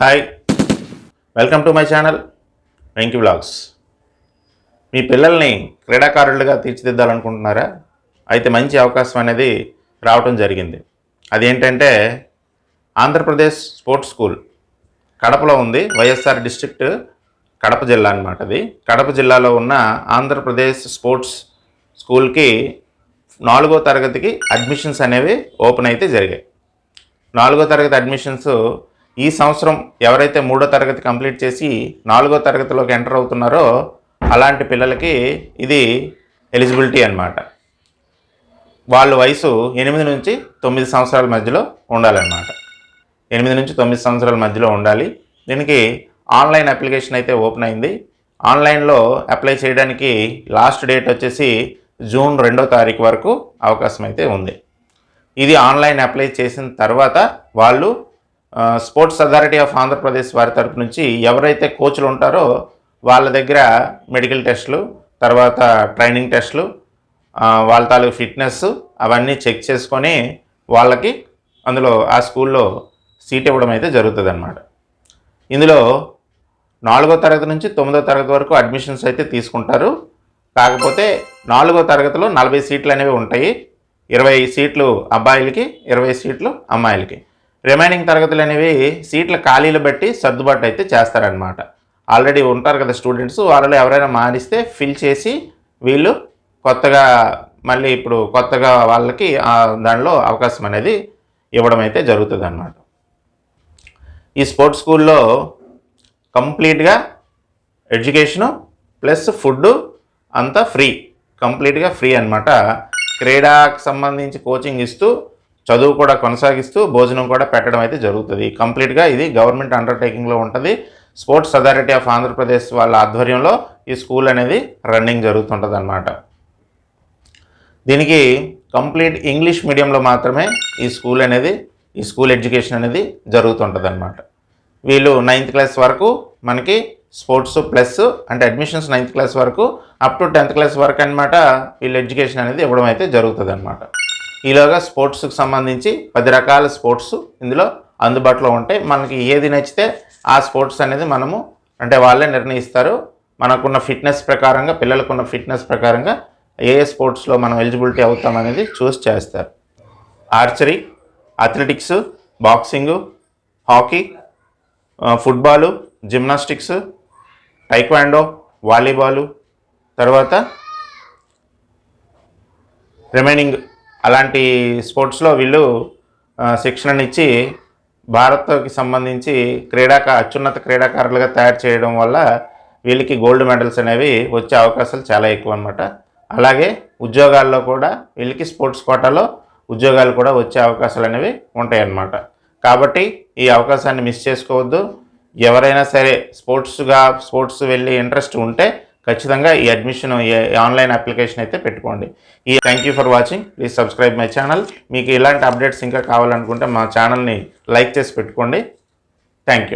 Hi, welcome to my channel Venky vlogs. మీ పిల్లల్ని క్రీడాకారులుగా తీర్చిదిద్దాలనుకుంటున్నారా? అయితే మంచి అవకాశం అనేది రావటం జరిగింది. అదేంటంటే ఆంధ్రప్రదేశ్ స్పోర్ట్స్ స్కూల్ కడపలో ఉంది. వైఎస్ఆర్ డిస్ట్రిక్ట్ కడప జిల్లా అన్నమాట. అది కడప జిల్లాలో ఉన్న ఆంధ్రప్రదేశ్ స్పోర్ట్స్ స్కూల్కి 4వ తరగతికి అడ్మిషన్స్ అనేవి ఓపెన్ అయితే జరిగాయి. 4వ తరగతి అడ్మిషన్స్ ఈ సంవత్సరం ఎవరైతే 3వ తరగతి కంప్లీట్ చేసి 4వ తరగతిలోకి ఎంటర్ అవుతున్నారో అలాంటి పిల్లలకి ఇది ఎలిజిబిలిటీ అన్నమాట. వాళ్ళ వయసు 8 నుంచి 9 సంవత్సరాల మధ్యలో ఉండాలన్నమాట. 8 నుంచి 9 సంవత్సరాల మధ్యలో ఉండాలి. దీనికి ఆన్లైన్ అప్లికేషన్ అయితే ఓపెన్ అయింది. ఆన్లైన్లో అప్లై చేయడానికి లాస్ట్ డేట్ వచ్చేసి జూన్ 2వ తారీఖు వరకు అవకాశం అయితే ఉంది. ఇది ఆన్లైన్ అప్లై చేసిన తర్వాత వాళ్ళు స్పోర్ట్స్ అథారిటీ ఆఫ్ ఆంధ్రప్రదేశ్ వారి తరపు నుంచి ఎవరైతే కోచ్లు ఉంటారో వాళ్ళ దగ్గర మెడికల్ టెస్టులు, తర్వాత ట్రైనింగ్ టెస్టులు, వాళ్ళ తాలూకు ఫిట్నెస్ అవన్నీ చెక్ చేసుకొని వాళ్ళకి అందులో ఆ స్కూల్లో సీట్ ఇవ్వడం అయితే జరుగుతుంది అన్నమాట. ఇందులో 4వ తరగతి నుంచి 9వ తరగతి వరకు అడ్మిషన్స్ అయితే తీసుకుంటారు. కాకపోతే 4వ తరగతిలో 40 సీట్లు అనేవి ఉంటాయి. 20 సీట్లు అబ్బాయిలకి, 20 సీట్లు అమ్మాయిలకి. రిమైనింగ్ తరగతులు అనేవి సీట్ల ఖాళీలు బట్టి సర్దుబాటు అయితే చేస్తారనమాట. ఆల్రెడీ ఉంటారు కదా స్టూడెంట్స్, వాళ్ళలో ఎవరైనా మారిస్తే ఫిల్ చేసి వీళ్ళు కొత్తగా మళ్ళీ ఇప్పుడు కొత్తగా వాళ్ళకి దానిలో అవకాశం అనేది ఇవ్వడం అయితే జరుగుతుంది అన్నమాట. ఈ స్పోర్ట్స్ స్కూల్లో కంప్లీట్గా ఎడ్యుకేషను ప్లస్ ఫుడ్ అంతా ఫ్రీ, కంప్లీట్గా ఫ్రీ అన్నమాట. క్రీడాకు సంబంధించి కోచింగ్ ఇస్తూ చదువు కూడా కొనసాగిస్తూ భోజనం కూడా పెట్టడం అయితే జరుగుతుంది. కంప్లీట్గా ఇది గవర్నమెంట్ అండర్టేకింగ్లో ఉంటుంది. స్పోర్ట్స్ అథారిటీ ఆఫ్ ఆంధ్రప్రదేశ్ వాళ్ళ ఆధ్వర్యంలో ఈ స్కూల్ అనేది రన్నింగ్ జరుగుతుంటుంది అన్నమాట. దీనికి కంప్లీట్ ఇంగ్లీష్ మీడియంలో మాత్రమే ఈ స్కూల్ ఎడ్యుకేషన్ అనేది జరుగుతుంటుంది అన్నమాట. వీళ్ళు 9th క్లాస్ వరకు మనకి స్పోర్ట్స్ ప్లస్ అంటే అడ్మిషన్స్ 9th క్లాస్ వరకు అప్ టు 10th క్లాస్ వరకు అనమాట వీళ్ళు ఎడ్యుకేషన్ అనేది ఇవ్వడం అయితే జరుగుతుంది అన్నమాట. ఈలోగా స్పోర్ట్స్కి సంబంధించి 10 రకాల స్పోర్ట్స్ ఇందులో అందుబాటులో ఉంటాయి. మనకి ఏది నచ్చితే ఆ స్పోర్ట్స్ అనేది మనము అంటే వాళ్ళే నిర్ణయిస్తారు. మనకున్న ఫిట్నెస్ ప్రకారంగా, పిల్లలకున్న ఫిట్నెస్ ప్రకారంగా ఏ స్పోర్ట్స్లో మనం ఎలిజిబిలిటీ అవుతామనేది చూస్ చేస్తారు. Archery, athletics, boxing, hockey, football, gymnastics, taekwondo, volleyball, తర్వాత రిమైనింగ్ అలాంటి స్పోర్ట్స్లో వీళ్ళు శిక్షణనిచ్చి భారత్కి సంబంధించి అత్యున్నత క్రీడాకారులుగా తయారు చేయడం వల్ల వీళ్ళకి గోల్డ్ మెడల్స్ అనేవి వచ్చే అవకాశాలు చాలా ఎక్కువ అన్నమాట. అలాగే ఉద్యోగాల్లో కూడా వీళ్ళకి స్పోర్ట్స్ కోటాలో ఉద్యోగాలు కూడా వచ్చే అవకాశాలు అనేవి ఉంటాయన్నమాట. కాబట్టి ఈ అవకాశాన్ని మిస్ చేసుకోవద్దు. ఎవరైనా సరే స్పోర్ట్స్ వెళ్ళి ఇంట్రెస్ట్ ఉంటే ఖచ్చితంగా ఈ ఆన్లైన్ అప్లికేషన్ అయితే పెట్టుకోండి. Thank you for watching. Please subscribe my channel. మీకు ఇలాంటి అప్డేట్స్ ఇంకా కావాలనుకుంటే మా ఛానల్ని లైక్ చేసి పెట్టుకోండి. Thank you.